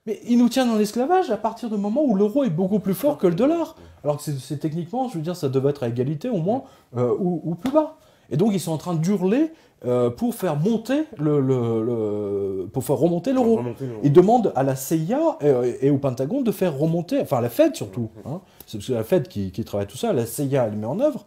Mais il nous tient dans l'esclavage à partir du moment où l'euro est beaucoup plus fort que le dollar. Alors que c'est techniquement, je veux dire, ça devait être à égalité au moins, ou plus bas. Et donc ils sont en train d'hurler pour faire monter pour faire remonter l'euro. Ils demandent à la CIA et au Pentagone de faire remonter, enfin à la Fed surtout, hein, c'est parce que la Fed qui travaille tout ça, la CIA elle met en œuvre,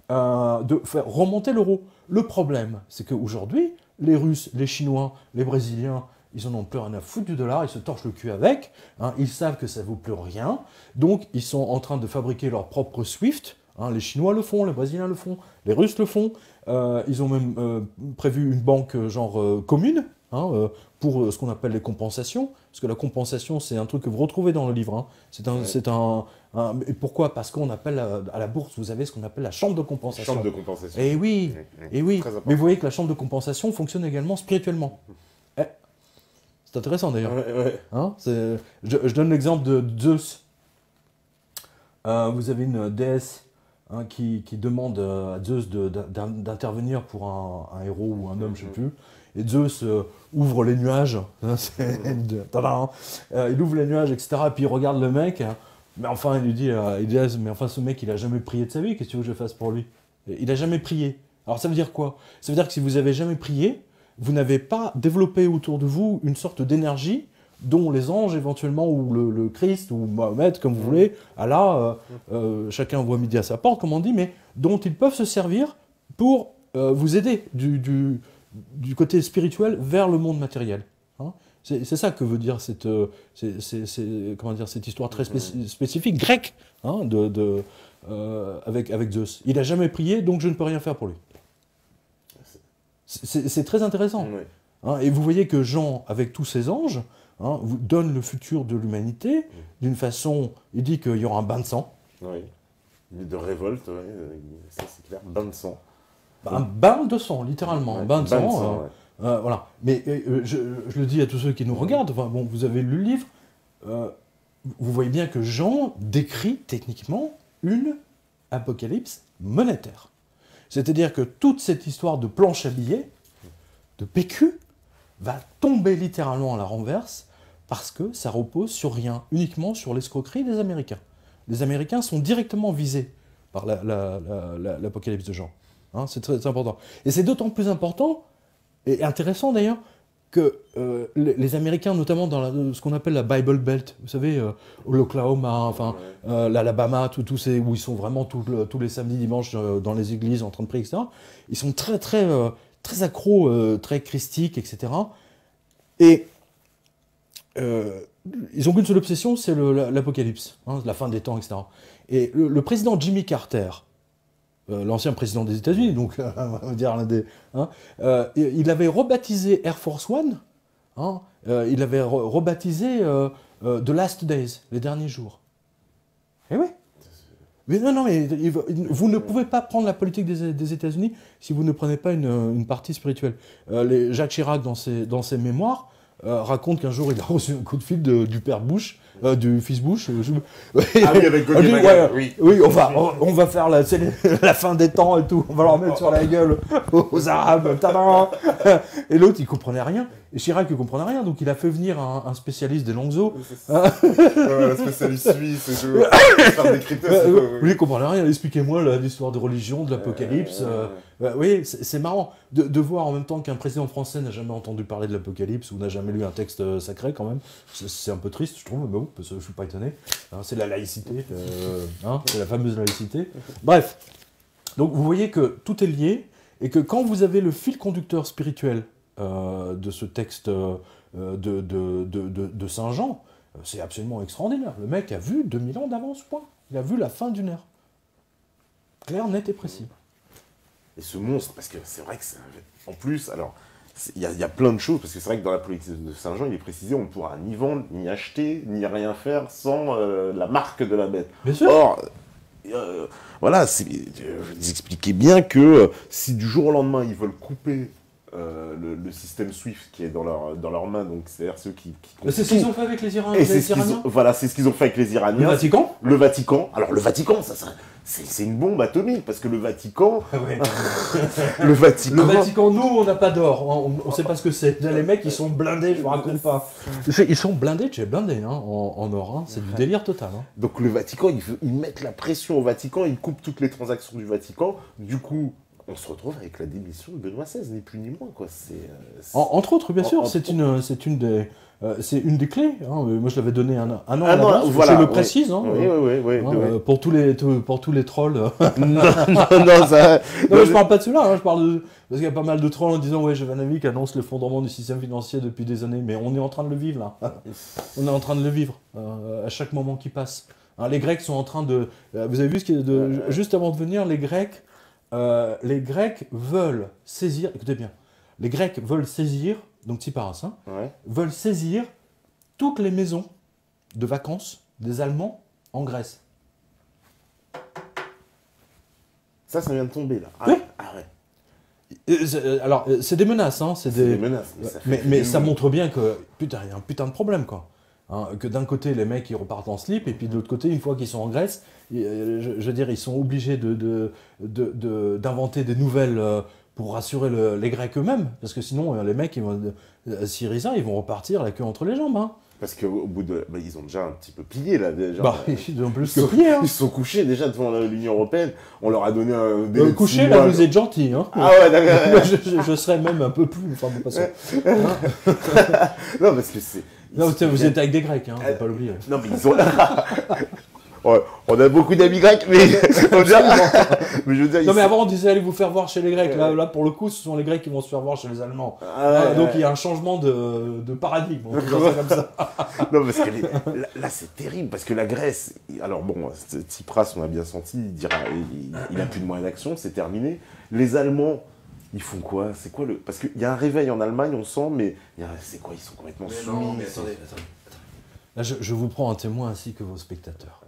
de faire remonter l'euro. Le problème, c'est qu'aujourd'hui, les Russes, les Chinois, les Brésiliens, ils en ont plus rien à foutre du dollar, ils se torchent le cul avec, hein, ils savent que ça ne vaut plus rien, donc ils sont en train de fabriquer leur propre SWIFT, hein, les Chinois le font, les Brésiliens le font, les Russes le font, ils ont même prévu une banque commune, hein, pour ce qu'on appelle les compensations, parce que la compensation c'est un truc que vous retrouvez dans le livre, hein. Et pourquoi? Parce qu'on appelle à la bourse, vous avez ce qu'on appelle la chambre de compensation. Chambre de compensation. Et oui, et oui. Mais vous voyez que la chambre de compensation fonctionne également spirituellement. C'est intéressant d'ailleurs. Hein, je donne l'exemple de Zeus. Vous avez une déesse, hein, qui demande à Zeus d'intervenir pour un héros ou un homme, je ne sais plus. Et Zeus ouvre les nuages. Hein, il ouvre les nuages, etc. Et puis il regarde le mec. Hein, mais enfin, il lui dit, mais enfin, ce mec, il a jamais prié de sa vie. Qu'est-ce que tu veux que je fasse pour lui? Il a jamais prié. Alors ça veut dire quoi? Ça veut dire que si vous avez jamais prié, vous n'avez pas développé autour de vous une sorte d'énergie dont les anges éventuellement, ou le Christ, ou Mohamed, comme vous voulez, Allah, chacun voit midi à sa porte, comme on dit, mais dont ils peuvent se servir pour vous aider du côté spirituel vers le monde matériel. Hein, c'est ça que veut dire cette histoire très spécifique, grecque, hein, avec Zeus. Il n'a jamais prié, donc je ne peux rien faire pour lui. C'est très intéressant. Oui. Hein, et vous voyez que Jean, avec tous ses anges, hein, vous donne le futur de l'humanité d'une façon... Il dit qu'il y aura un bain de sang. Oui. De révolte, oui, ça c'est clair. Bain de sang. Un bain de sang, littéralement. Un bain de sang. Voilà. Mais je le dis à tous ceux qui nous regardent, enfin, bon, vous avez lu le livre, vous voyez bien que Jean décrit techniquement une apocalypse monétaire. C'est-à-dire que toute cette histoire de planche à billets, de PQ, va tomber littéralement à la renverse parce que ça repose sur rien, uniquement sur l'escroquerie des Américains. Les Américains sont directement visés par l'apocalypse de Jean. Hein, c'est très important. Et c'est d'autant plus important, et intéressant d'ailleurs, que les Américains, notamment dans ce qu'on appelle la Bible Belt, vous savez, l'Oklahoma, enfin, l'Alabama, où ils sont vraiment tous les samedis, dimanches dans les églises en train de prier, etc. Ils sont très accros, très christiques, etc. Et ils n'ont qu'une seule obsession, c'est l'apocalypse, hein, la fin des temps, etc. Et le président Jimmy Carter, l'ancien président des États-Unis, donc on va dire l'un des... Hein, il avait rebaptisé Air Force One, hein, il avait rebaptisé The Last Days, les derniers jours. Eh oui. Mais non, mais vous ne pouvez pas prendre la politique des États-Unis si vous ne prenez pas une partie spirituelle. Jacques Chirac, dans ses mémoires, raconte qu'un jour il a reçu un coup de fil du père Bush, du fils Bush. Ah oui, avec Gogh et Magog, oui, on va faire la fin des temps et tout, on va leur mettre sur la gueule aux Arabes, tadam. Et l'autre il comprenait rien, et Chirac il comprenait rien, donc il a fait venir un spécialiste des langues eaux. Un spécialiste suisse, lui il comprenait rien, expliquez-moi l'histoire de religion, de l'apocalypse. Oui, c'est marrant de voir en même temps qu'un président français n'a jamais entendu parler de l'apocalypse ou n'a jamais lu un texte sacré quand même. C'est un peu triste, je trouve, mais bon, parce que je suis pas étonné. Hein, c'est la laïcité, hein, c'est la fameuse laïcité. Bref, donc vous voyez que tout est lié et que quand vous avez le fil conducteur spirituel de ce texte de Saint Jean, c'est absolument extraordinaire. Le mec a vu 2000 ans d'avance, point. Il a vu la fin d'une ère. Clair, net et précis. Et ce monstre, parce que c'est vrai que en plus, alors, il y a plein de choses, parce que c'est vrai que dans la politique de Saint Jean, il est précisé, on ne pourra ni vendre, ni acheter, ni rien faire sans la marque de la bête. Bien sûr. Or, voilà, vous expliquez bien que si du jour au lendemain, ils veulent couper le système SWIFT qui est dans leurs mains, donc c'est-à-dire ceux qui c'est ce qu'ils ont fait avec les Iraniens. Voilà, c'est ce qu'ils ont fait avec les Iraniens. Le Vatican. Le Vatican. Alors le Vatican, c'est une bombe atomique, parce que le Vatican... Ouais. Le Vatican, nous, on n'a pas d'or. On sait pas ce que c'est. Les mecs, ils sont blindés, je vous raconte pas. Ils sont blindés de chez blindés, hein, en or. Hein. C'est du délire total. Hein. Donc le Vatican, ils mettent la pression au Vatican, ils coupent toutes les transactions du Vatican. Du coup, on se retrouve avec la démission de Benoît XVI, ni plus ni moins, quoi. Entre autres, bien sûr, c'est une des clés. Hein. Moi, je l'avais donné un an à l'avance, voilà, je le précise. Hein, oui. Pour tous les trolls. non, je parle pas de cela. Hein, parce qu'il y a pas mal de trolls en disant ouais, Jovanovic annonce l'effondrement du système financier depuis des années, mais on est en train de le vivre là. On est en train de le vivre à chaque moment qui passe. Hein, les Grecs sont en train de. Vous avez vu juste avant de venir, les Grecs veulent saisir. Écoutez bien. Les Grecs veulent saisir, donc Tsipras, hein, veulent saisir toutes les maisons de vacances des Allemands en Grèce. Ça vient de tomber, là. Oui. Alors, c'est des menaces, hein, c'est des menaces. Mais ça montre bien que, putain, il y a un putain de problème, quoi. Hein, que d'un côté, les mecs, ils repartent en slip, et puis de l'autre côté, une fois qu'ils sont en Grèce, je veux dire, ils sont obligés d'inventer des nouvelles... pour rassurer les Grecs eux-mêmes, parce que sinon, les mecs, Syriza, ils vont repartir la queue entre les jambes. Hein. Parce qu'au bout de... ils ont déjà un petit peu plié, là. Déjà. Ils ont plus que plié. Hein. Ils se sont couchés, déjà, devant l'Union Européenne. On leur a donné un... couché, là, vous êtes gentil. Hein. Ah ouais, d'accord. je serais même un peu plus... Enfin, bon, passons. Non, parce que c'est... Non, vous êtes avec des Grecs, hein, faut pas l'oublier. Non, mais ils ont... Ouais, on a beaucoup d'amis grecs, mais mais je veux dire, non, mais avant on disait allez vous faire voir chez les Grecs. Là, pour le coup, ce sont les Grecs qui vont se faire voir chez les Allemands. Donc il y a un changement de paradigme. On peut dire ça comme ça. Non, parce que là, c'est terrible, parce que la Grèce. Alors bon, Tsipras, on a bien senti, il a plus de moyens d'action, c'est terminé. Les Allemands, ils font quoi? C'est quoi le... Parce qu'il y a un réveil en Allemagne, on sent, mais c'est quoi? Ils sont complètement soumis. Non, mais attendez. Là, je vous prends un témoin ainsi que vos spectateurs.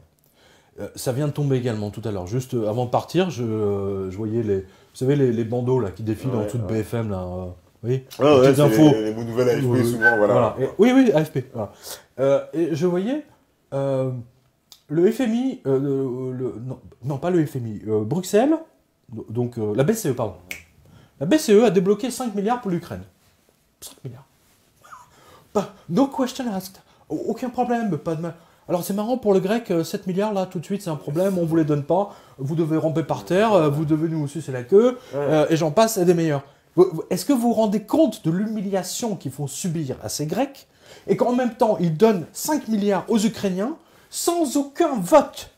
Ça vient de tomber également tout à l'heure. Juste avant de partir, je voyais vous savez, les bandeaux là, qui défilent en dessous de BFM. Là, oui, petites infos. Les nouvelles AFP, souvent, voilà. Oui, AFP. Voilà. Et je voyais le FMI, non, pas le FMI, Bruxelles, donc la BCE, pardon. La BCE a débloqué 5 milliards pour l'Ukraine. 5 milliards. No question asked. Aucun problème, pas de mal. Alors c'est marrant pour le grec, 7 milliards là tout de suite c'est un problème, on ne vous les donne pas, vous devez ramper par terre, vous devez nous sucer la queue, et j'en passe, et des meilleurs. Est-ce que vous vous rendez compte de l'humiliation qu'ils font subir à ces Grecs, et qu'en même temps ils donnent 5 milliards aux Ukrainiens sans aucun vote?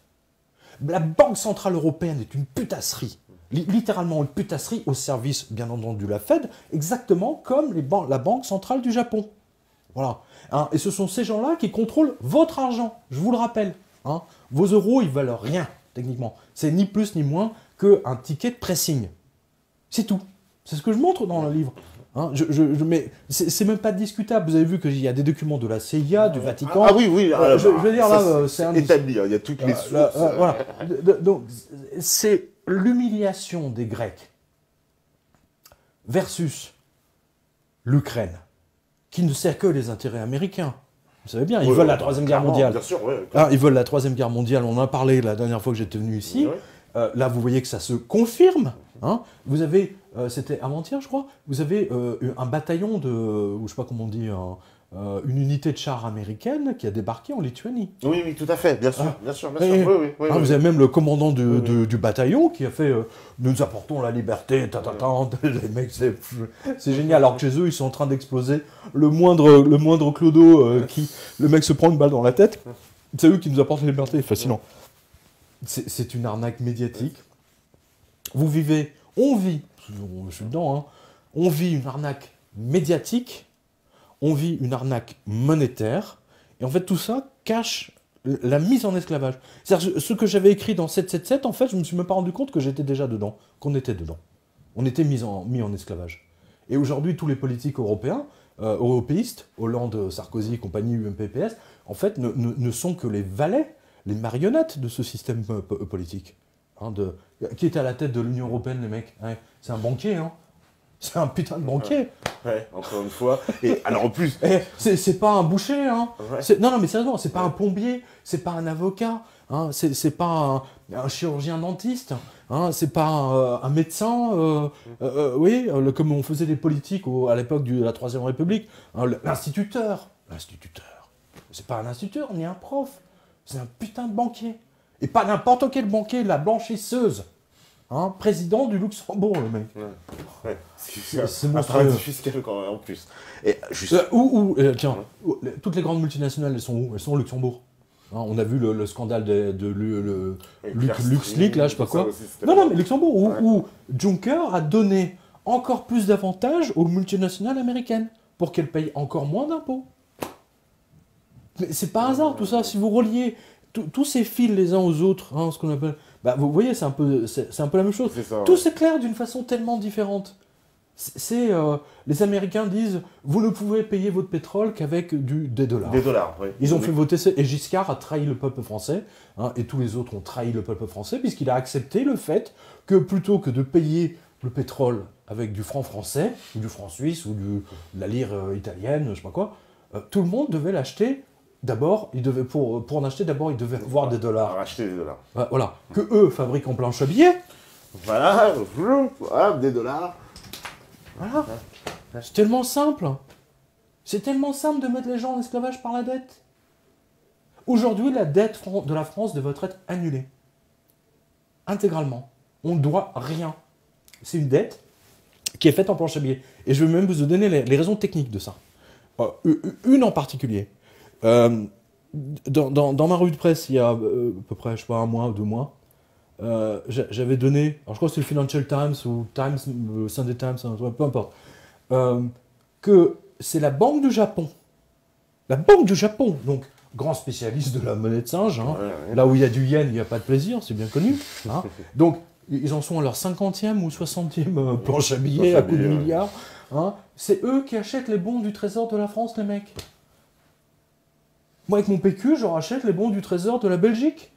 La Banque Centrale Européenne est une putasserie, littéralement une putasserie au service bien entendu de la Fed, exactement comme la Banque Centrale du Japon. Voilà. Hein, et ce sont ces gens-là qui contrôlent votre argent, je vous le rappelle. Hein. Vos euros, ils valent rien, techniquement. C'est ni plus ni moins qu'un ticket de pressing. C'est tout. C'est ce que je montre dans le livre. Hein, mais c'est même pas discutable. Vous avez vu qu'il y a des documents de la CIA, du Vatican. Ah oui. Je veux dire, là, c'est établi. Il y a toutes les sources. Voilà. Donc, c'est l'humiliation des Grecs versus l'Ukraine, qui ne sert que les intérêts américains. Vous savez bien, ils veulent la Troisième Guerre mondiale. Bien sûr, ils veulent la Troisième Guerre mondiale, on en a parlé la dernière fois que j'étais venu ici. Là, vous voyez que ça se confirme. Hein. Vous avez, c'était avant-hier, je crois, vous avez un bataillon ou je sais pas comment on dit, une unité de chars américaine qui a débarqué en Lituanie. Oui, tout à fait, bien sûr. Oui. Vous avez même le commandant du bataillon qui a fait nous apportons la liberté, les mecs, c'est génial. Alors que chez eux, ils sont en train d'exploser le moindre clodo le mec se prend une balle dans la tête. C'est eux qui nous apportent la liberté, fascinant. C'est une arnaque médiatique. On vit, je suis dedans, hein, on vit une arnaque médiatique. On vit une arnaque monétaire, et en fait tout ça cache la mise en esclavage. C'est-à-dire ce que j'avais écrit dans 777, en fait, je ne me suis même pas rendu compte que j'étais déjà dedans, qu'on était dedans. On était mis en esclavage. Et aujourd'hui, tous les politiques européens, européistes, Hollande, Sarkozy, compagnie, UMPPS, en fait, ne sont que les valets, les marionnettes de ce système politique. Hein, qui est à la tête de l'Union européenne, les mecs? Ouais, c'est un banquier, hein. C'est un putain de banquier. Ouais, encore une fois. Et alors en plus... C'est pas un boucher, hein. Ouais. Non, mais sérieusement, c'est pas un plombier, c'est pas un avocat, hein. C'est pas un chirurgien dentiste, hein. C'est pas un médecin, oui, comme on faisait des politiques à l'époque de la Troisième République, hein, l'instituteur. L'instituteur. C'est pas un instituteur ni un prof, c'est un putain de banquier. Et pas n'importe quel banquier, la blanchisseuse. Hein, président du Luxembourg, le mec. Ouais. C'est un monstrueux. paradis fiscal quand même, en plus. Et juste... Tiens, toutes les grandes multinationales, elles sont où? Elles sont au Luxembourg. Hein, on a vu le scandale de LuxLeaks, là, je sais pas quoi. Non, mais Luxembourg, où Juncker a donné encore plus d'avantages aux multinationales américaines pour qu'elles payent encore moins d'impôts. Mais c'est pas hasard tout ça. Si vous reliez tous ces fils les uns aux autres, hein, ce qu'on appelle, bah, vous voyez, c'est un peu la même chose. Tout s'éclaire d'une façon tellement différente. Les Américains disent, vous ne pouvez payer votre pétrole qu'avec des dollars. Des dollars, oui. Ils ont fait voter ça, et Giscard a trahi le peuple français, hein, et tous les autres ont trahi le peuple français, puisqu'il a accepté le fait que plutôt que de payer le pétrole avec du franc français, ou du franc suisse, ou de la lire italienne, je sais pas quoi, tout le monde devait l'acheter. D'abord, pour en acheter, d'abord, il devait avoir des dollars. Racheter des dollars. Voilà. Que eux fabriquent en planche à billets. Voilà, des dollars. Voilà. C'est tellement simple. C'est tellement simple de mettre les gens en esclavage par la dette. Aujourd'hui, la dette de la France devrait être annulée. Intégralement. On ne doit rien. C'est une dette qui est faite en planche à billets. Et je vais même vous donner les raisons techniques de ça. Une en particulier. Dans ma revue de presse, il y a à peu près, je sais pas, 1 mois ou 2 mois, j'avais donné, alors je crois que c'est le Financial Times ou Times, Sunday Times, peu importe, que c'est la Banque du Japon. La Banque du Japon, donc grand spécialiste de la monnaie de singe, hein, là où il y a du yen, il n'y a pas de plaisir, c'est bien connu. Hein. Donc, ils en sont à leur 50e ou 60e planche à billets à coup de milliards. Hein. C'est eux qui achètent les bons du Trésor de la France, les mecs. Moi, avec mon PQ, je rachète les bons du Trésor de la Belgique.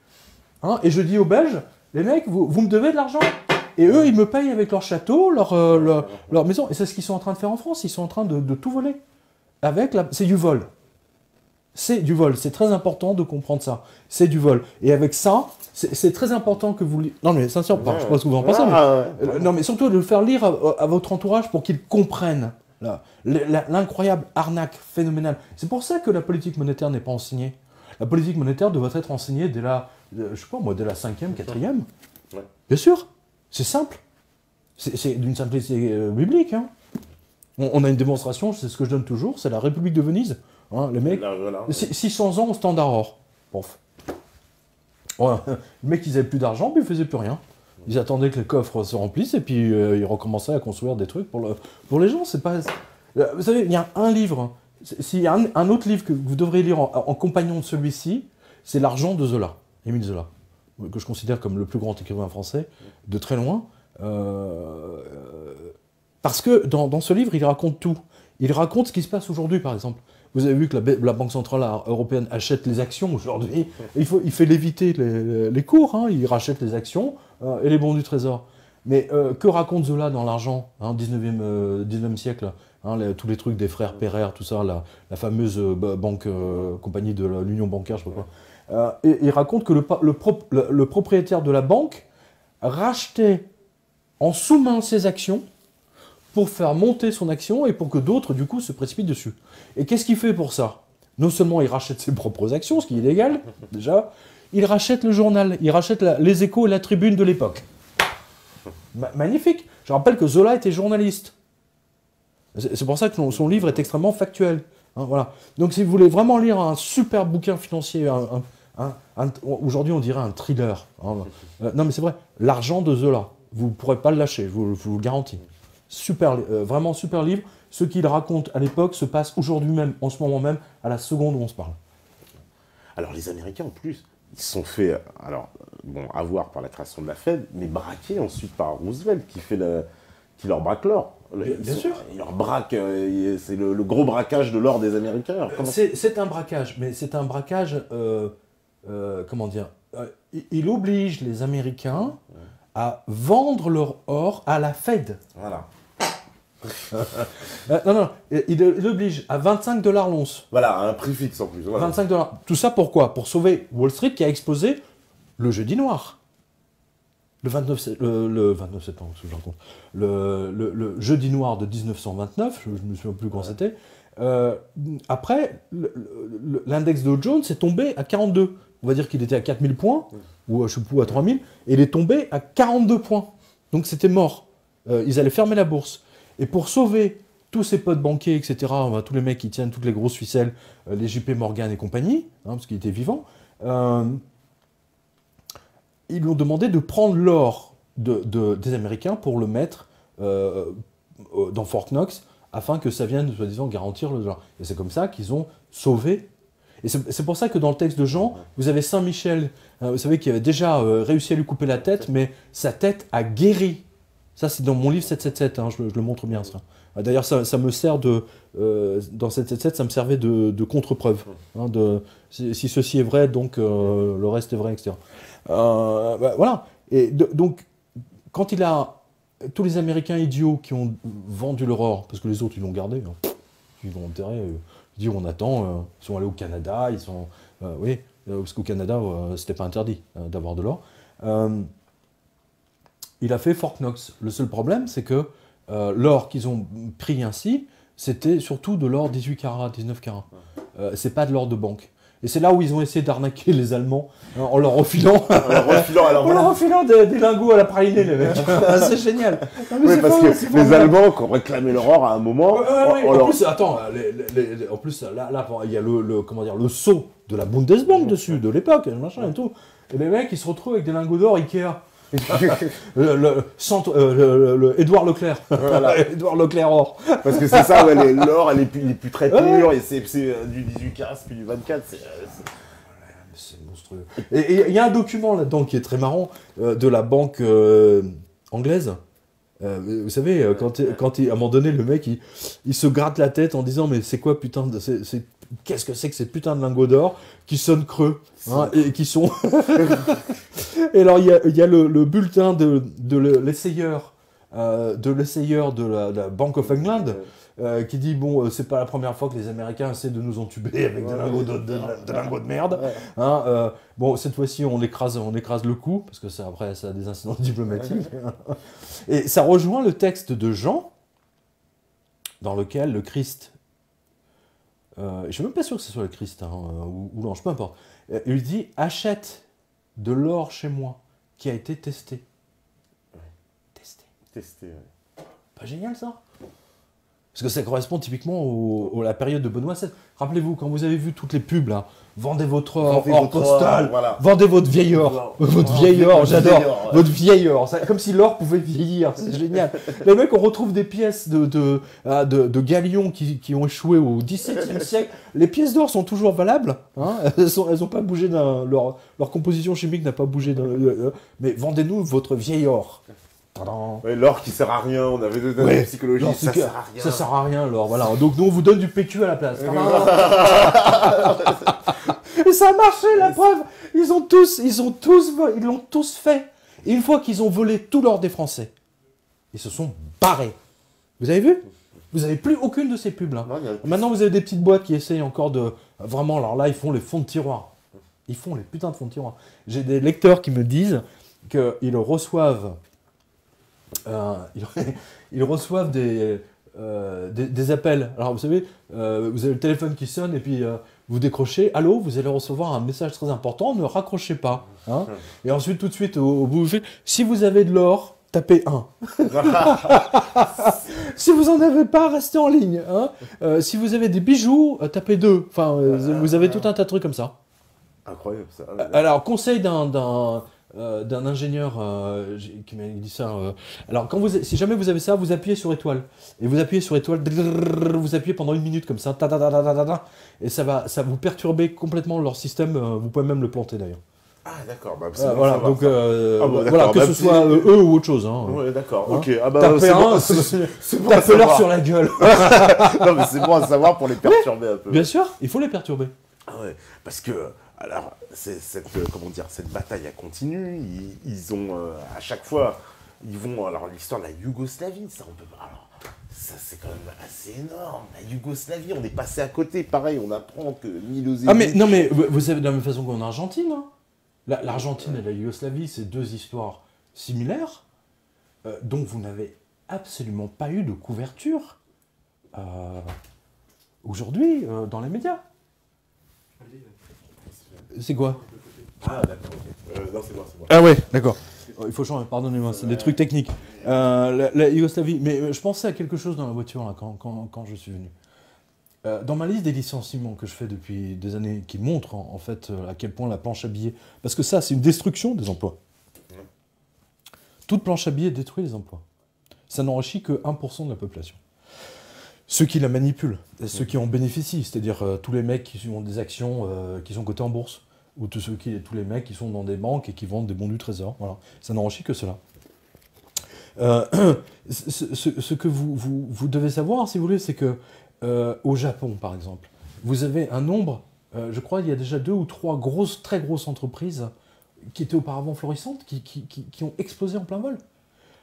Hein, et je dis aux Belges, les mecs, vous me devez de l'argent. Et eux, ils me payent avec leur château, leur maison. Et c'est ce qu'ils sont en train de faire en France. Ils sont en train de tout voler. C'est du vol. C'est du vol. C'est très important de comprendre ça. C'est du vol. Et avec ça, c'est très important que vous... Non, mais sincèrement, je ne sais pas ce que vous en pensez. Non, mais surtout de le faire lire à votre entourage pour qu'ils comprennent. L'incroyable arnaque phénoménale. C'est pour ça que la politique monétaire n'est pas enseignée. La politique monétaire devrait être enseignée dès la 5e, 4e. Ouais. Bien sûr, c'est simple. C'est d'une simplicité biblique. Hein. On a une démonstration, c'est ce que je donne toujours, c'est la République de Venise. Hein, les mecs, 600 ans au standard or. Pof. Ouais, les mecs, ils n'avaient plus d'argent, puis ils faisaient plus rien. Ils attendaient que les coffres se remplissent et puis ils recommençaient à construire des trucs pour les gens. C'est pas... Vous savez, il y a un livre, s'il y a un autre livre que vous devriez lire en compagnon de celui-ci, c'est L'Argent de Zola, Émile Zola, que je considère comme le plus grand écrivain français, de très loin. Parce que dans ce livre, il raconte tout. Il raconte ce qui se passe aujourd'hui, par exemple. Vous avez vu que la Banque Centrale Européenne achète les actions aujourd'hui. Il fait léviter les cours, hein, il rachète les actions et les bons du Trésor. Mais que raconte Zola dans L'Argent, hein, 19e siècle, hein, tous les trucs des frères Pereire, tout ça, la fameuse banque, compagnie de l'Union bancaire, je sais pas quoi. Et il raconte que le propriétaire de la banque rachetait en sous-main ses actions pour faire monter son action et pour que d'autres, du coup, se précipitent dessus. Et qu'est-ce qu'il fait pour ça? Non seulement il rachète ses propres actions, ce qui est légal, déjà, il rachète le journal, il rachète les Échos et la Tribune de l'époque. Magnifique. Je rappelle que Zola était journaliste. C'est pour ça que son livre est extrêmement factuel. Hein, voilà. Donc si vous voulez vraiment lire un super bouquin financier, aujourd'hui on dirait un thriller. Hein, non mais c'est vrai, L'Argent de Zola, vous ne pourrez pas le lâcher, je vous le garantis. Super, vraiment super livre. Ce qu'il raconte à l'époque se passe aujourd'hui même, en ce moment même, à la seconde où on se parle. Alors les Américains en plus, ils se sont fait, avoir par la création de la Fed, mais braqués ensuite par Roosevelt qui leur braque l'or. Bien sûr. Il leur braque, c'est le gros braquage de l'or des Américains. C'est un braquage, mais c'est un braquage, comment dire, il oblige les Américains à vendre leur or à la Fed. Voilà. Non, il oblige à 25 $ l'once. Voilà, un prix fixe en plus. Voilà. 25 $. Tout ça pourquoi? Pour sauver Wall Street qui a explosé le jeudi noir. Le 29 septembre, ce que je raconte. Le jeudi noir de 1929, je ne me souviens plus quand c'était. Après, l'index Dow Jones est tombé à 42. On va dire qu'il était à 4000 points, ou je ne sais plus, à 3000, et il est tombé à 42 points. Donc c'était mort. Ils allaient fermer la bourse. Et pour sauver tous ces potes banquiers, etc., tous les mecs qui tiennent toutes les grosses ficelles, les JP Morgan et compagnie, parce qu'il était vivant, ils lui ont demandé de prendre l'or des Américains pour le mettre dans Fort Knox, afin que ça vienne, soi-disant, garantir le dollar. Et c'est comme ça qu'ils ont sauvé. Et c'est pour ça que dans le texte de Jean, vous avez Saint Michel, vous savez, qui avait déjà réussi à lui couper la tête, mais sa tête a guéri. Ça, c'est dans mon livre 777, je le montre bien, ça. D'ailleurs, ça me sert de... dans 777, ça me servait de contre-preuve. Si ceci est vrai, donc le reste est vrai, etc. Voilà. Et donc, quand il a... Tous les Américains idiots qui ont vendu leur or, parce que les autres, ils l'ont gardé, ils l'ont enterré, ils disent, on attend, ils sont allés au Canada, oui, parce qu'au Canada, c'était pas interdit d'avoir de l'or. Il a fait Fort Knox. Le seul problème, c'est que l'or qu'ils ont pris ainsi, c'était surtout de l'or 18 carats, 19 carats. C'est pas de l'or de banque. Et c'est là où ils ont essayé d'arnaquer les Allemands en leur refilant, des lingots à la pralinée, les mecs. C'est génial. Non, oui, parce que les Allemands, qui ont réclamé leur or à un moment... En plus, attends, en plus, là, il y a le sceau de la Bundesbank dessus, de l'époque, machin et tout. Et les mecs, ils se retrouvent avec des lingots d'or Ikea. Édouard Leclerc. Voilà. Édouard Leclerc or. Parce que c'est ça, l'or, elle est plus très pure, et c'est du 18 carats, c'est plus du 24. C'est monstrueux. Et il y a un document là-dedans qui est très marrant, de la banque anglaise. Vous savez, quand à un moment donné, le mec, il se gratte la tête en disant, mais c'est quoi putain de... Qu'est-ce que c'est que ces putains de lingots d'or qui sonnent creux et qui sont... Et alors, il y a le bulletin de l'essayeur de la Bank of England qui dit, bon, c'est pas la première fois que les Américains essaient de nous entuber avec des lingots de merde. Bon, cette fois-ci, on écrase le coup, parce que après, ça a des incidents diplomatiques. Et ça rejoint le texte de Jean, dans lequel le Christ... je ne suis même pas sûr que ce soit le Christ, ou l'ange, peu importe. Il lui dit, achète de l'or chez moi, qui a été testé. Testé, ouais. Pas génial, ça? Parce que ça correspond typiquement à la période de Benoît XVI. Rappelez-vous, quand vous avez vu toutes les pubs, là, vendez votre or postal, voilà. Vendez votre vieil or. Votre vieil or, j'adore. Votre vieil or. Comme si l'or pouvait vieillir, c'est génial. Les mecs, on retrouve des pièces de galions qui ont échoué au XVIIe siècle. Les pièces d'or sont toujours valables. Elles n'ont pas bougé, leur composition chimique n'a pas bougé. Mais vendez-nous votre vieil or. Ouais, l'or qui sert à rien, on avait des psychologies, ça sert à rien. Ça sert à rien, l'or, voilà. Donc nous, on vous donne du PQ à la place. Et ça a marché, la preuve. Ils l'ont tous fait. Et une fois qu'ils ont volé tout l'or des Français, ils se sont barrés. Vous avez vu? Vous n'avez plus aucune de ces pubs là. Maintenant, vous avez des petites boîtes qui essayent encore de... Vraiment, alors là, ils font les fonds de tiroir. Ils font les putains de fonds de tiroir. J'ai des lecteurs qui me disent qu'ils reçoivent... ils reçoivent des appels. Alors, vous savez, vous avez le téléphone qui sonne et puis vous décrochez. Allô, vous allez recevoir un message très important, ne raccrochez pas. Et ensuite, tout de suite, au bout, si vous avez de l'or, tapez 1. Si vous n'en avez pas, restez en ligne. Si vous avez des bijoux, tapez 2. Enfin, vous avez tout un tas de trucs comme ça. Incroyable ça. Alors, conseil d'un ingénieur qui m'a dit ça. Alors, si jamais vous avez ça, vous appuyez sur étoile. Et vous appuyez sur étoile, vous appuyez pendant 1 minute comme ça, et ça va vous perturber complètement leur système. Vous pouvez même le planter d'ailleurs. Ah d'accord, voilà, donc voilà, que ce soit eux ou autre chose. Ouais, d'accord, ok. Tapez-leur sur la gueule. Non, mais c'est bon à savoir pour les perturber un peu. Bien sûr, il faut les perturber. Ah ouais, parce que, alors, cette bataille a continué. Ils ont, à chaque fois, ils vont, alors l'histoire de la Yougoslavie, ça on peut pas. Alors, Ça, c'est quand même assez énorme. La Yougoslavie, on est passé à côté. Pareil, on apprend que Milosevic... Ah mais non, mais vous savez de la même façon qu'en Argentine. Hein. L'Argentine et la Yougoslavie, c'est deux histoires similaires, dont vous n'avez absolument pas eu de couverture aujourd'hui dans les médias. C'est quoi? Ah, d'accord. Non, c'est moi. Ah ouais, d'accord. Il faut changer, pardonnez-moi, c'est des trucs techniques. La Yougoslavie, mais je pensais à quelque chose dans la voiture là, quand je suis venu. Dans ma liste des licenciements que je fais depuis des années, qui montre en fait à quel point la planche à billets... Parce que ça, c'est une destruction des emplois. Toute planche à billets détruit les emplois. Ça n'enrichit que 1% de la population. Ceux qui la manipulent, ceux qui en bénéficient, c'est-à-dire tous les mecs qui ont des actions qui sont cotées en bourse, ou tous les mecs qui sont dans des banques et qui vendent des bons du trésor. Voilà. Ça n'enrichit que cela. Ce que vous devez savoir, si vous voulez, c'est que au Japon, par exemple, vous avez un nombre, je crois il y a déjà 2 ou 3 très grosses entreprises qui étaient auparavant florissantes, qui ont explosé en plein vol.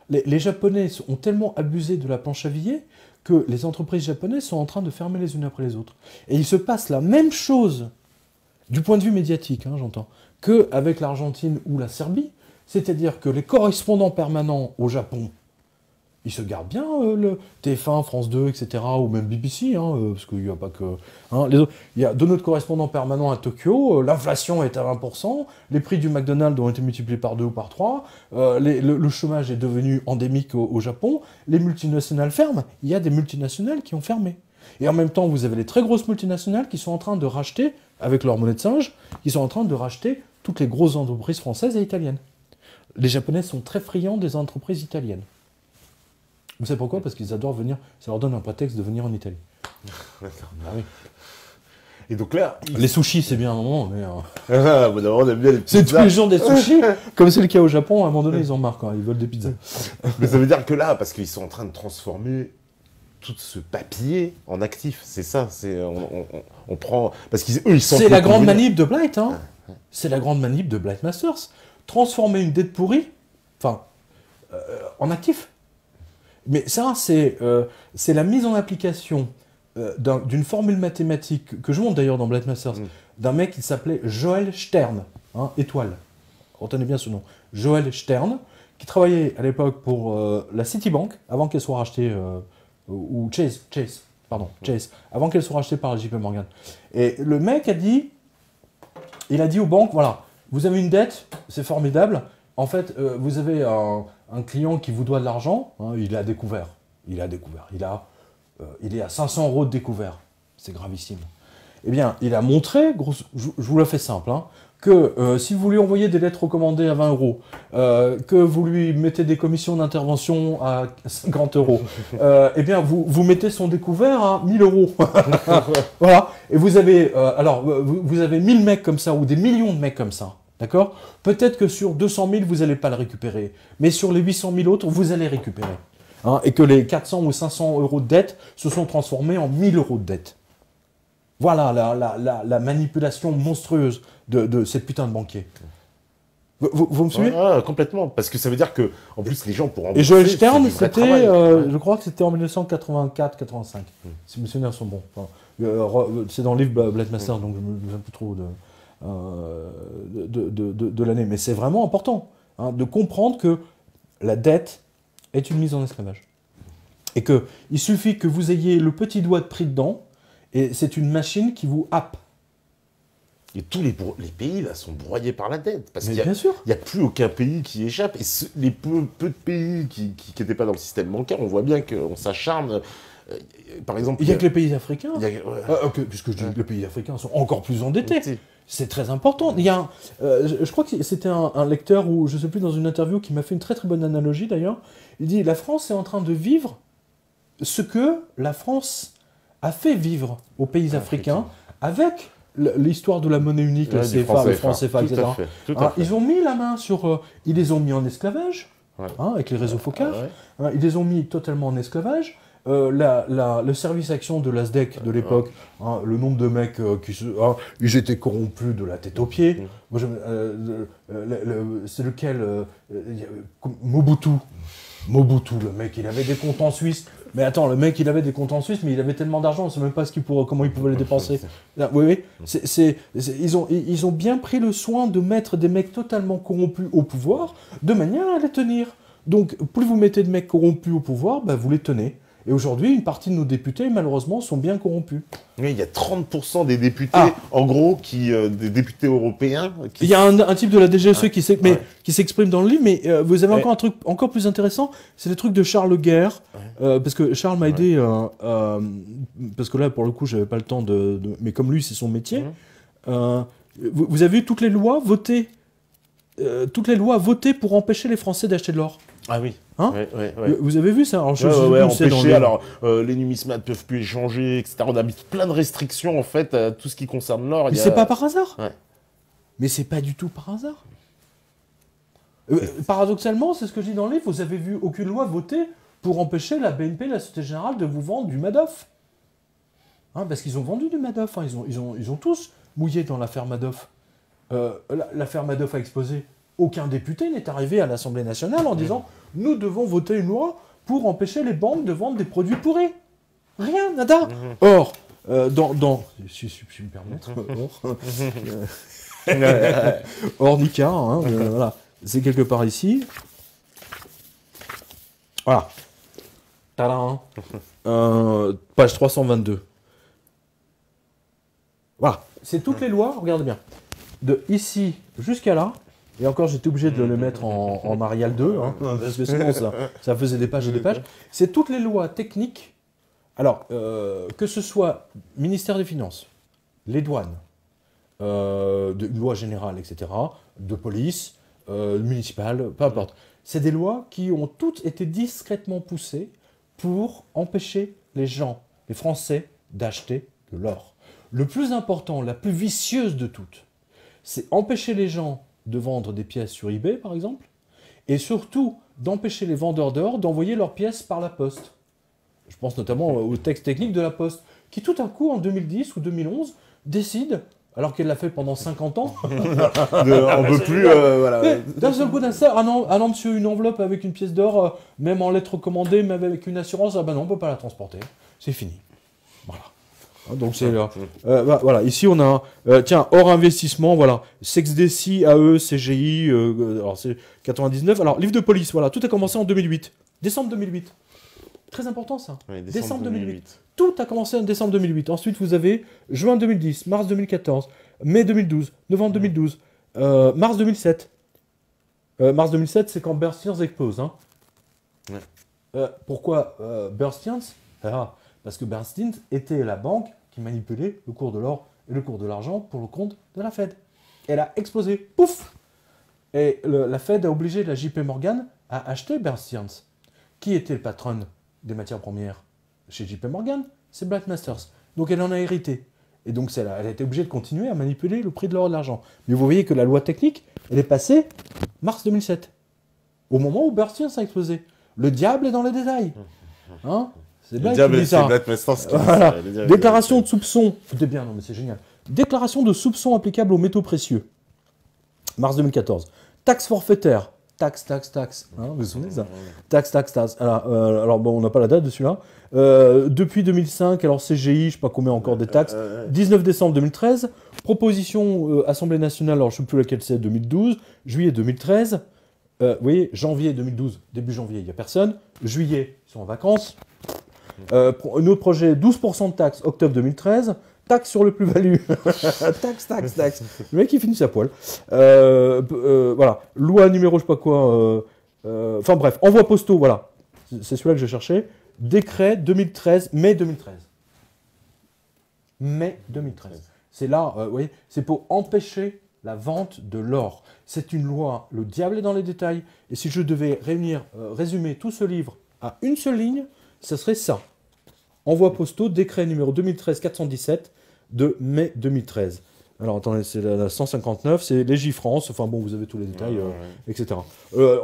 Les Japonais ont tellement abusé de la planche à billets que les entreprises japonaises sont en train de fermer les unes après les autres. Et il se passe la même chose, du point de vue médiatique, hein, j'entends, qu'avec l'Argentine ou la Serbie, c'est-à-dire que les correspondants permanents au Japon, ils se gardent bien, le TF1, France 2, etc., ou même BBC, hein, parce qu'il n'y a pas que... Hein, il y a 2 autres correspondants permanents à Tokyo, l'inflation est à 20%, les prix du McDonald's ont été multipliés par 2 ou par 3, le chômage est devenu endémique au Japon, les multinationales ferment, il y a des multinationales qui ont fermé. Et en même temps, vous avez les très grosses multinationales qui sont en train de racheter, avec leur monnaie de singe, qui sont en train de racheter toutes les grosses entreprises françaises et italiennes. Les Japonais sont très friands des entreprises italiennes. Vous savez pourquoi? Parce qu'ils adorent venir, ça leur donne un prétexte de venir en Italie. D'accord. Ah oui. Et donc là... Les sushis, c'est bien un moment, mais... Ah, bon, d'abord, on aime bien les pizzas. C'est tous les jours des sushis, comme c'est le cas au Japon, à un moment donné, ils en marquent, hein, ils veulent des pizzas. Mais ça veut dire que là, parce qu'ils sont en train de transformer tout ce papier en actif, c'est ça, c'est... On prend... Parce qu'eux, ils sont... C'est la grande manip de Blight, hein. C'est la grande manip de Blight Masters. Transformer une dette pourrie, enfin, en actif. Mais ça, c'est la mise en application d'une formule mathématique, que je montre d'ailleurs dans Blight Masters, d'un mec qui s'appelait Joel Stern, hein, étoile. Retenez bien ce nom. Joel Stern, qui travaillait à l'époque pour la Citibank, avant qu'elle soit rachetée, ou Chase, avant qu'elle soit rachetée par JP Morgan. Et le mec a dit, il a dit aux banques, voilà, vous avez une dette, c'est formidable, en fait, vous avez un client qui vous doit de l'argent, hein, il est à 500 € de découvert, c'est gravissime. Eh bien, il a montré, je vous la fais simple, hein, que si vous lui envoyez des lettres recommandées à 20 €, que vous lui mettez des commissions d'intervention à 50 €, eh bien, vous mettez son découvert à 1000 €. Voilà. Et vous avez, vous avez 1000 mecs comme ça, ou des millions de mecs comme ça. D'accord? Peut-être que sur 200 000, vous n'allez pas le récupérer. Mais sur les 800 000 autres, vous allez récupérer. Hein, et que les 400 ou 500 € de dette se sont transformés en 1000 € de dette. Voilà la manipulation monstrueuse de cette putain de banquier. Vous me suivez? Complètement. Parce que ça veut dire que, en plus, les gens pourront... Et Joel Stern, c'était, je crois que c'était en 1984-85. Si mes souvenirs sont bons. Enfin, c'est dans le livre Blight Masters, donc je ne me souviens plus trop de l'année. Mais c'est vraiment important, hein, de comprendre que la dette est une mise en esclavage. Et qu'il suffit que vous ayez le petit doigt de pris dedans, et c'est une machine qui vous happe. Et tous les pays là sont broyés par la dette. Parce qu'il bien sûr. Il n'y a plus aucun pays qui échappe. Et les peu de pays qui n'étaient pas dans le système bancaire, on voit bien qu'on s'acharne. Par exemple, il n'y a que les pays africains. Puisque je dis que les pays africains sont encore plus endettés. C'est très important. Il y a je crois que c'était un lecteur, ou je ne sais plus, dans une interview, qui m'a fait une très très bonne analogie d'ailleurs. Il dit, la France est en train de vivre ce que la France a fait vivre aux pays africains avec l'histoire de la monnaie unique, le CFA, le franc CFA, etc. Ils ont mis la main sur... ils les ont mis en esclavage, hein, avec les réseaux focages. Ils les ont mis totalement en esclavage. Le service action de l'ASDEC de l'époque, hein, le nombre de mecs ils étaient corrompus de la tête aux pieds. C'est lequel Mobutu, le mec, il avait des comptes en Suisse. Mais attends, le mec, il avait des comptes en Suisse, mais il avait tellement d'argent, on ne sait même pas comment il pouvait les dépenser. Là, oui, ils ont bien pris le soin de mettre des mecs totalement corrompus au pouvoir, de manière à les tenir. Donc, plus vous mettez de mecs corrompus au pouvoir, bah, vous les tenez. Et aujourd'hui, une partie de nos députés, malheureusement, sont bien corrompus. Oui, il y a 30% des députés, en gros, des députés européens. Il y a un type de la DGSE qui s'exprime dans le livre, mais vous avez encore un truc encore plus intéressant, c'est le truc de Charles Guerre, parce que Charles m'a aidé, parce que là, pour le coup, j'avais pas le temps mais comme lui, c'est son métier. Vous avez vu toutes les lois votées pour empêcher les Français d'acheter de l'or. Ah oui. Hein Vous avez vu ça? Alors, les numismates peuvent plus échanger, etc. On a mis plein de restrictions, en fait, à tout ce qui concerne l'or. Mais c'est pas par hasard. Mais c'est pas du tout par hasard. Paradoxalement, c'est ce que je dis dans le livre, vous avez vu aucune loi votée pour empêcher la BNP, la Société Générale, de vous vendre du Madoff. Parce qu'ils ont vendu du Madoff. Ils ont tous mouillé dans l'affaire Madoff. L'affaire Madoff a explosé. Aucun député n'est arrivé à l'Assemblée nationale en disant « Nous devons voter une loi pour empêcher les banques de vendre des produits pourris. » Rien, nada. Or, si je me permettre, hors Nika, voilà, c'est quelque part ici. Voilà. Tadam. Page 322. Voilà. C'est toutes les lois, regardez bien. De ici jusqu'à là. Et encore, j'étais obligé de le mettre en Arial 2, parce que sinon ça faisait des pages et des pages. C'est toutes les lois techniques. Alors, que ce soit ministère des Finances, les douanes, une loi générale, etc., de police, municipale, peu importe. C'est des lois qui ont toutes été discrètement poussées pour empêcher les gens, les Français, d'acheter de l'or. Le plus important, la plus vicieuse de toutes, c'est empêcher les gens de vendre des pièces sur eBay, par exemple, et surtout d'empêcher les vendeurs d'or d'envoyer leurs pièces par la poste. Je pense notamment au texte technique de la poste, qui tout à coup, en 2010 ou 2011, décide, alors qu'elle l'a fait pendant 50 ans, on veut plus, voilà. D'un seul coup, allant dessus une enveloppe avec une pièce d'or, même en lettres commandées, même avec une assurance, ah ben non, on ne peut pas la transporter, c'est fini. Voilà. Donc c'est là. Voilà, ici on a tiens, hors investissement, voilà, SexDC, AE, CGI, alors c'est 99. Alors livre de police, voilà, tout a commencé en 2008, décembre 2008. Très important ça. Oui, décembre 2008. Tout a commencé en décembre 2008. Ensuite vous avez juin 2010, mars 2014, mai 2012, novembre 2012, mars 2007. Mars 2007, c'est quand Bear Stearns explose. Hein. Pourquoi Bear Stearns? Parce que Bear Stearns était la banque qui manipulait le cours de l'or et le cours de l'argent pour le compte de la Fed. Elle a explosé. Pouf! Et la Fed a obligé la JP Morgan à acheter Bear Stearns. Qui était le patron des matières premières chez JP Morgan? C'est Black Masters. Donc elle en a hérité. Et donc elle a été obligée de continuer à manipuler le prix de l'or et de l'argent. Mais vous voyez que la loi technique, elle est passée mars 2007. Au moment où Bear Stearns a explosé. Le diable est dans les détails. Hein? C'est Black qui dit ça. Voilà. Déclaration de soupçon. Écoutez bien, non mais c'est génial. Déclaration de soupçon applicable aux métaux précieux. Mars 2014. Taxe forfaitaire. Taxe. Hein, vous vous souvenez de ça? Taxe. Alors bon, on n'a pas la date dessus là. Depuis 2005, alors CGI, je ne sais pas combien encore des taxes. 19 décembre 2013. Proposition Assemblée nationale, alors je ne sais plus laquelle c'est, 2012. Juillet 2013. Vous voyez, janvier 2012, début janvier, il n'y a personne. Juillet, ils sont en vacances. Un autre projet, 12% de taxes, octobre 2013. Taxe sur le plus-value. taxe. Le mec, il finit sa poêle. Voilà. Loi numéro, je sais pas quoi. Enfin bref, envoi postaux, voilà. C'est celui-là que je cherchais. Décret 2013, mai 2013. Mai 2013. C'est là, vous voyez, c'est pour empêcher la vente de l'or. C'est une loi, le diable est dans les détails. Et si je devais résumer tout ce livre à une seule ligne, ce serait ça. Envoi postaux, décret numéro 2013-417 de mai 2013. Alors attendez, c'est la 159, c'est Légifrance, enfin bon, vous avez tous les détails, etc.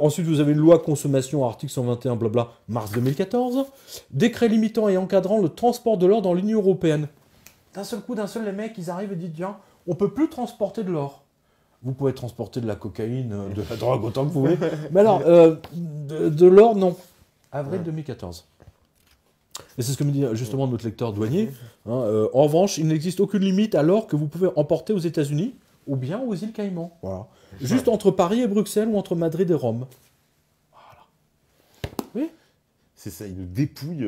Ensuite, vous avez une loi consommation, article 121, blabla, mars 2014. Décret limitant et encadrant le transport de l'or dans l'Union européenne. D'un seul coup, les mecs, ils arrivent et disent, tiens, on ne peut plus transporter de l'or. Vous pouvez transporter de la cocaïne, de la drogue, autant que vous voulez. Mais alors, de l'or, non. Avril 2014. Et c'est ce que me dit justement notre lecteur douanier. En revanche, il n'existe aucune limite à l'or que vous pouvez emporter aux États-Unis ou bien aux îles Caïmans. Voilà. Juste entre Paris et Bruxelles ou entre Madrid et Rome. Voilà. Oui. C'est ça, il nous dépouille.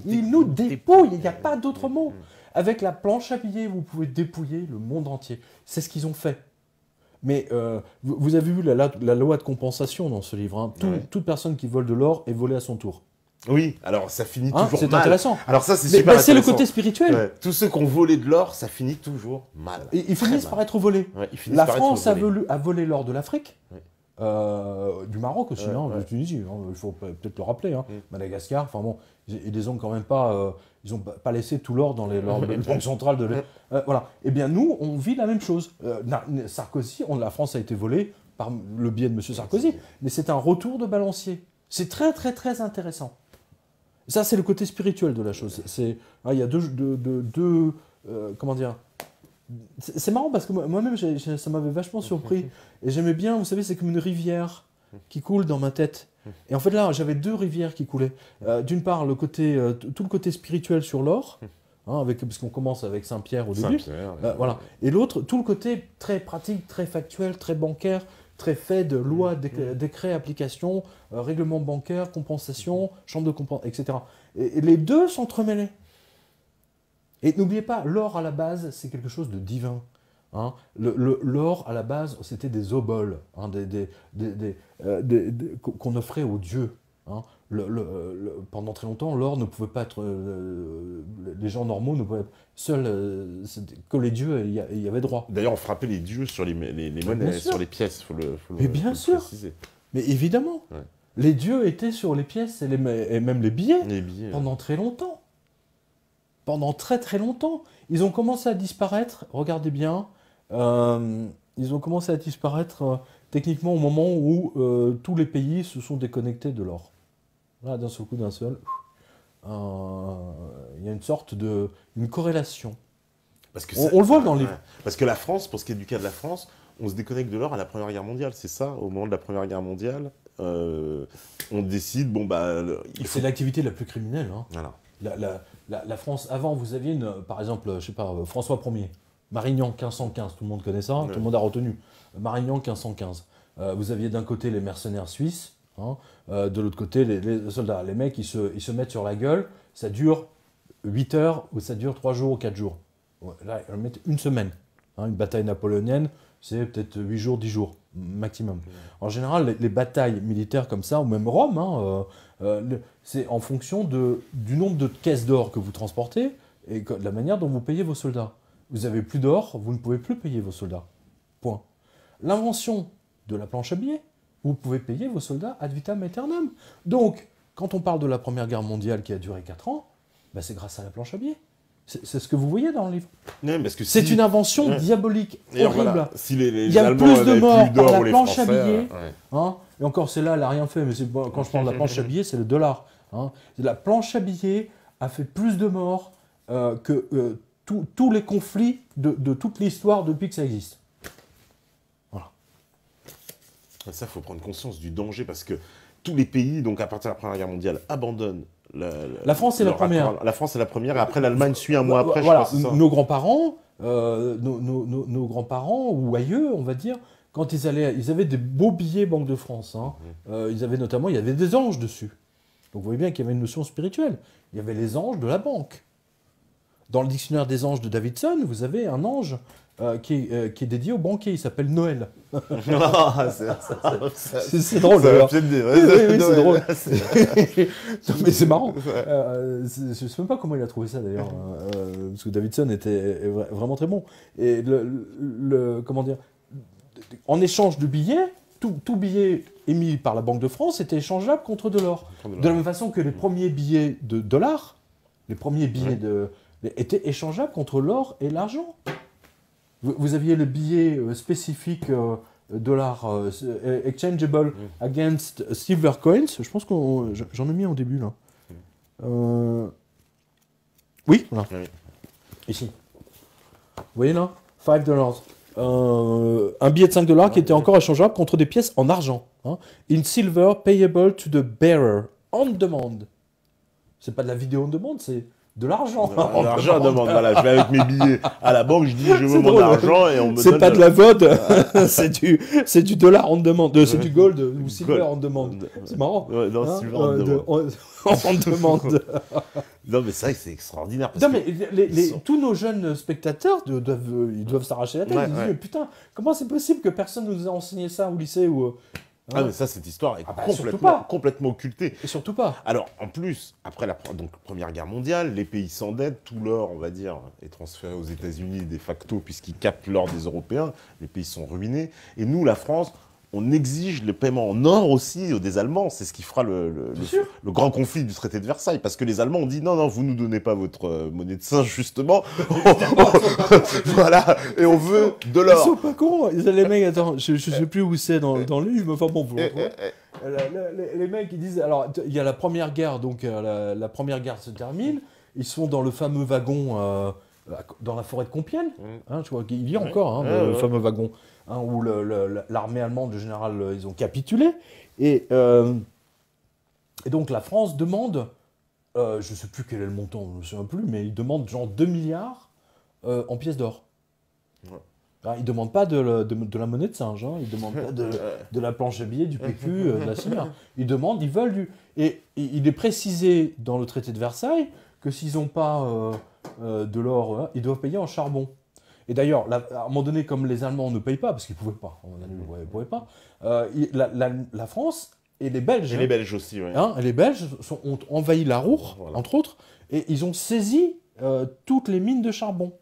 Il nous dépouille, il n'y a pas d'autre mot. Avec la planche à billets, vous pouvez dépouiller le monde entier. C'est ce qu'ils ont fait. Mais vous avez vu la loi de compensation dans ce livre. Hein. Toute personne qui vole de l'or est volée à son tour. Oui, alors ça finit toujours mal. C'est intéressant. Alors ça, c'est super intéressant. C'est le côté spirituel. Ouais. Tous ceux qui ont volé de l'or, ça finit toujours mal. Et ils finissent par être volés. Ouais, la France a volé l'or de l'Afrique. Ouais. Du Maroc aussi, de Tunisie, il faut peut-être le rappeler. Madagascar, enfin bon, ils les ont quand même pas, ils ont pas laissé tout l'or dans les banques centrales de voilà. Eh bien nous, on vit la même chose. Sarkozy, la France a été volée par le biais de M. Sarkozy, mais c'est un retour de balancier. C'est très très très intéressant. Ça, c'est le côté spirituel de la chose. Il y a deux comment dire. C'est marrant parce que moi-même, ça m'avait vachement surpris. Et j'aimais bien, vous savez, c'est comme une rivière qui coule dans ma tête. Et en fait, là, j'avais deux rivières qui coulaient. D'une part, tout le côté spirituel sur l'or, parce qu'on commence avec Saint-Pierre au début. Voilà. Et l'autre, tout le côté très pratique, très factuel, très bancaire, très fait de lois, décrets, applications, règlements bancaires, compensation, chambre de compensation, etc. Et les deux sont entremêlés. Et n'oubliez pas, l'or à la base, c'est quelque chose de divin. L'or à la base, c'était des oboles qu'on offrait aux dieux. Pendant très longtemps, l'or ne pouvait pas être... les gens normaux ne pouvaient seuls... que les dieux il y avait droit. D'ailleurs, on frappait les dieux sur les monnaies, sur les pièces. Mais bien sûr. Préciser. Mais évidemment. Ouais. Les dieux étaient sur les pièces et même les billets pendant très longtemps. Pendant très très longtemps. Ils ont commencé à disparaître, regardez bien, ils ont commencé à disparaître techniquement au moment où tous les pays se sont déconnectés de l'or. Là, d'un seul coup, il y a une sorte une corrélation. Parce que on le voit dans le livre. Parce que la France, pour ce qui est du cas de la France, on se déconnecte de l'or à la Première Guerre mondiale, c'est ça. Au moment de la Première Guerre mondiale, on décide, C'est l'activité la plus criminelle. Voilà. La France, avant, vous aviez, par exemple, je sais pas, François Ier, Marignan 1515, tout le monde connaît ça, tout le monde a retenu. Marignan 1515. Vous aviez d'un côté les mercenaires suisses, de l'autre côté les soldats. Les mecs, ils se mettent sur la gueule, ça dure 8 heures ou ça dure 3 jours ou 4 jours. Là, ils mettent une semaine. Une bataille napoléonienne, c'est peut-être 8 jours, 10 jours maximum. En général, les batailles militaires comme ça, ou même Rome, c'est en fonction du nombre de caisses d'or que vous transportez et de la manière dont vous payez vos soldats. Vous avez plus d'or, vous ne pouvez plus payer vos soldats. Point. L'invention de la planche à billets, vous pouvez payer vos soldats ad vitam aeternam. Donc, quand on parle de la Première Guerre mondiale qui a duré 4 ans, c'est grâce à la planche à billets. C'est ce que vous voyez dans le livre. C'est une invention diabolique, horrible. Voilà, il y a plus de morts par la planche à billets. Et encore, celle-là, elle n'a rien fait, mais quand je parle de la planche à billets, c'est le dollar. La planche à billets a fait plus de morts que tous les conflits de toute l'histoire depuis que ça existe. Voilà. Ça, il faut prendre conscience du danger, parce que tous les pays, donc à partir de la Première Guerre mondiale, abandonnent. La France est la première. La France est la première, et après l'Allemagne suit un mois après. Voilà, je crois, nos grands-parents, nos grands-parents ou aïeux, on va dire, quand ils avaient des beaux billets Banque de France. Il y avait des anges dessus. Donc vous voyez bien qu'il y avait une notion spirituelle. Il y avait les anges de la banque. Dans le dictionnaire des anges de Davidson, vous avez un ange qui est dédié aux banquiers. Il s'appelle Noël. C'est drôle. Oui, c'est drôle. Non, mais c'est marrant. Je ne sais même pas comment il a trouvé ça d'ailleurs, parce que Davidson était vraiment très bon. Et comment dire, en échange de billets, tout billet émis par la Banque de France était échangeable contre de l'or. De la même façon que les premiers billets de dollars, les premiers billets étaient échangeables contre l'or et l'argent. Vous aviez le billet spécifique dollar exchangeable against silver coins. Je pense que j'en ai mis en début là. Oui, voilà. Ici. Vous voyez là, $5. Un billet de $5 qui était encore échangeable contre des pièces en argent. In silver payable to the bearer on demand. C'est pas de la vidéo on demande, c'est de l'argent. L'argent, demande. Voilà, je vais avec mes billets à la banque, je dis je veux C'est mon drôle. argent et on me C'est donne. pas de la VOD, c'est du dollar on demande, c'est du gold ou silver on demande. C'est marrant. Ouais, non, Hein, silver on demande. on demande. Non, mais c'est vrai que c'est extraordinaire. Parce Non, que mais ils sont- tous nos jeunes spectateurs ils doivent s'arracher la tête. Ouais, Ils disent, ouais. mais putain, comment c'est possible que personne nous ait enseigné ça au lycée ou, Ah, mais ça, cette histoire est Ah bah, surtout complètement, pas. complètement occultée. Et surtout pas. Alors, en plus, après la Première Guerre mondiale, les pays s'endettent, tout l'or, on va dire, est transféré aux États-Unis de facto, puisqu'ils captent l'or des Européens, les pays sont ruinés. Et nous, la France, on exige le paiement en or aussi des Allemands. C'est ce qui fera le grand conflit du traité de Versailles. Parce que les Allemands ont dit non, non, vous ne nous donnez pas votre monnaie de singe, justement. Voilà, et on veut de Ils l'or. sont pas cons. Les mecs, attends, je sais plus où c'est dans le livre, mais enfin bon, vous le retrouvez. Les mecs, ils disent, alors, il y a la première guerre, donc la première guerre se termine, ils sont dans le fameux wagon dans la forêt de Compiègne, hein, tu vois, il y a encore le fameux wagon, hein, où l'armée allemande, le général, ils ont capitulé, et donc la France demande, je sais plus quel est le montant, je me souviens plus, mais ils demandent genre 2 milliards en pièces d'or. Ouais. Ils ne demandent pas de la monnaie de singe, hein. Ils ne demandent pas de la planche à billets, du PQ, de la CIMA. Ils demandent, ils veulent du... Et il est précisé dans le traité de Versailles que s'ils n'ont pas de l'or, ils doivent payer en charbon. Et d'ailleurs, à un moment donné, comme les Allemands ne payent pas, parce qu'ils ne pouvaient pas, ils ne pouvaient pas, la France et les Belges... Et les Belges aussi, oui. Et les Belges ont envahi la Ruhr, Voilà. entre autres, et ils ont saisi toutes les mines de charbon.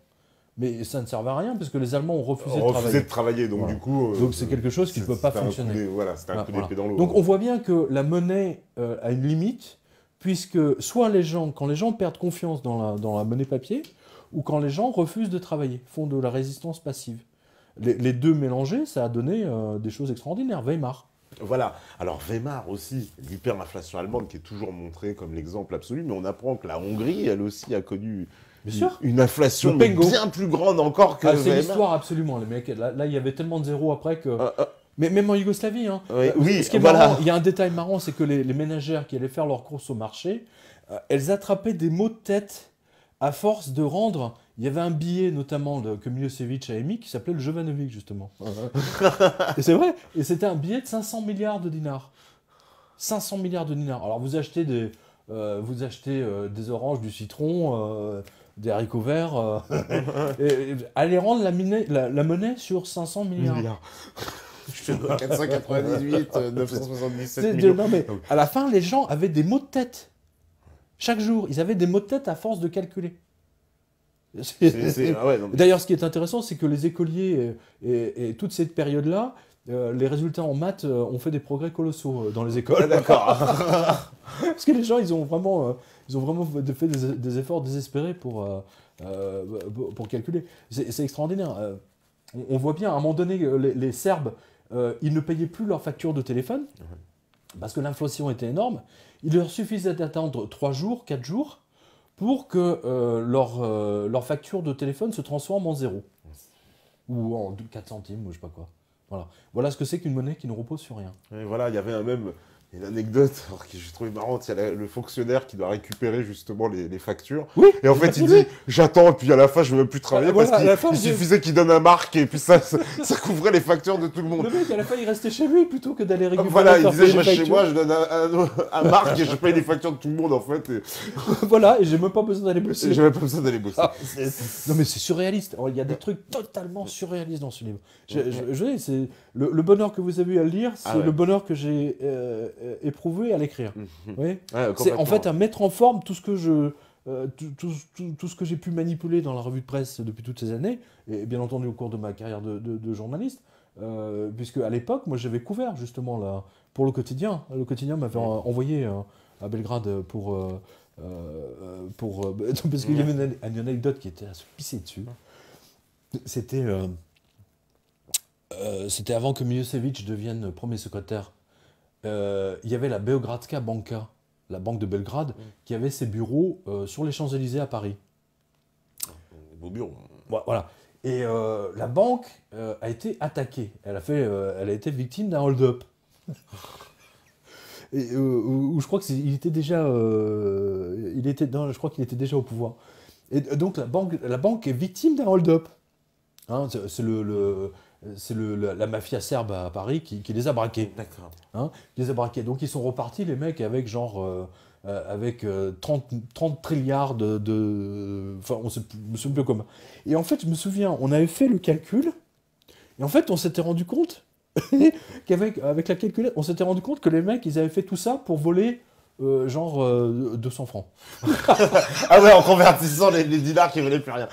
Mais ça ne servait à rien parce que les Allemands ont refusé de travailler. Donc Voilà. du coup... Donc c'est quelque chose qui ne peut pas fonctionner. Voilà, c'était un coup d'épée dans l'eau. Donc on voit bien que la monnaie a une limite, puisque soit quand les gens perdent confiance dans la monnaie papier, ou quand les gens refusent de travailler, font de la résistance passive. Les deux mélangés, ça a donné des choses extraordinaires. Weimar. Voilà. Alors Weimar aussi, l'hyperinflation allemande qui est toujours montrée comme l'exemple absolu, mais on apprend que la Hongrie, elle aussi, a connu Bien sûr. une inflation Le Pengo. bien plus grande encore que C'est Weimar. l'histoire absolument, les mecs. Là, il y avait tellement de zéros après que... Mais même en Yougoslavie, hein. Oui, Ce qui est voilà. marrant, il y a un détail marrant, c'est que les ménagères qui allaient faire leurs courses au marché, elles attrapaient des maux de tête à force de rendre... Il y avait un billet notamment que Milosevic a émis qui s'appelait le Jovanovic, justement. Et c'est vrai. Et c'était un billet de 500 milliards de dinars. 500 milliards de dinars. Alors vous achetez des oranges, du citron, des haricots verts, et allez rendre la monnaie sur 500 milliards. Je te donne 498, 977 millions. Non mais à la fin, les gens avaient des maux de tête. Chaque jour, ils avaient des maux de tête à force de calculer. Ah ouais, non, mais... D'ailleurs, ce qui est intéressant, c'est que les écoliers et toute cette période-là, les résultats en maths ont fait des progrès colossaux dans les écoles. D'accord. Parce que les gens, ils ont vraiment fait des efforts désespérés pour calculer. C'est extraordinaire. On voit bien, à un moment donné, les Serbes, ils ne payaient plus leurs factures de téléphone, parce que l'inflation était énorme. Il leur suffisait d'attendre 3 jours, 4 jours, pour que leur facture de téléphone se transforme en 0. Ou en 4 centimes, ou je sais pas quoi. Voilà ce que c'est qu'une monnaie qui ne repose sur rien. Et voilà, il y avait même une anecdote alors, que j'ai trouvé marrante. Il y a le fonctionnaire qui doit récupérer justement les factures. Oui, et en fait, il dit j'attends, et puis à la fin, je ne veux même plus travailler Voilà, parce à la fin, qu'il suffisait qu'il donne un marque et puis ça couvrait les factures de tout le monde. Le mec, à la fin, il restait chez lui plutôt que d'aller récupérer. Voilà, il disait les je reste chez factures. moi, je donne un marque et je paye les factures de tout le monde en fait. Et Voilà, et j'ai même pas besoin d'aller bosser. j'avais pas besoin d'aller bosser. Non mais c'est surréaliste. Il y a des trucs totalement surréalistes dans ce livre. C'est le bonheur que vous avez eu à le lire, c'est le bonheur que j'ai éprouvé à l'écrire. Vous voyez, c'est en fait à mettre en forme tout ce que tout ce que j'ai pu manipuler dans la revue de presse depuis toutes ces années, et bien entendu au cours de ma carrière de journaliste, puisque à l'époque, moi j'avais couvert justement là, pour le quotidien. Le quotidien m'avait envoyé à Belgrade parce qu'il y avait une anecdote qui était à se pisser dessus. C'était avant que Milosevic devienne premier secrétaire. Il y avait la Beogradska Banka, la banque de Belgrade, qui avait ses bureaux sur les Champs-Élysées à Paris. Beau bureau. Voilà. Et la banque a été attaquée. Elle a été victime d'un hold-up. où je crois il était déjà, je crois qu'il était déjà au pouvoir. Et donc la banque est victime d'un hold-up. Hein, c'est la mafia serbe à Paris qui les a braqués. D'accord. Hein, qui les a braqués. Donc ils sont repartis, les mecs, avec genre avec 30 trilliards enfin, je me souviens plus comment. Et en fait, je me souviens, on avait fait le calcul, et en fait, on s'était rendu compte avec la calculette, on s'était rendu compte que les mecs, ils avaient fait tout ça pour voler genre 200 francs. Ah ouais, en convertissant les dinars qui venaient plus rien.